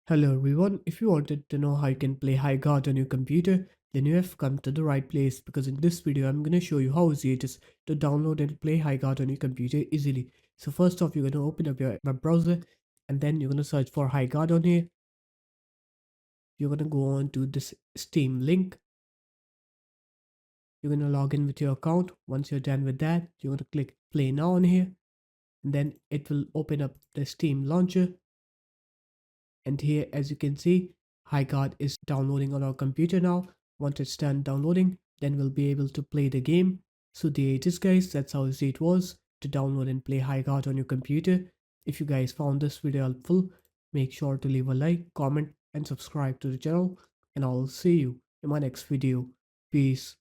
Hello everyone, if you wanted to know how you can play Highguard on your computer, then you have come to the right place because in this video I'm going to show you how easy it is to download and play Highguard on your computer easily. So first off, you're going to open up your web browser and then you're going to search for Highguard on here. You're going to go on to this Steam link. You're going to log in with your account. Once you're done with that, you're going to click play now on here and then it will open up the Steam launcher. And here, as you can see, Highguard is downloading on our computer now. Once it's done downloading, then we'll be able to play the game. So there it is, guys. That's how easy it was to download and play Highguard on your computer. If you guys found this video helpful, make sure to leave a like, comment, and subscribe to the channel. And I'll see you in my next video. Peace.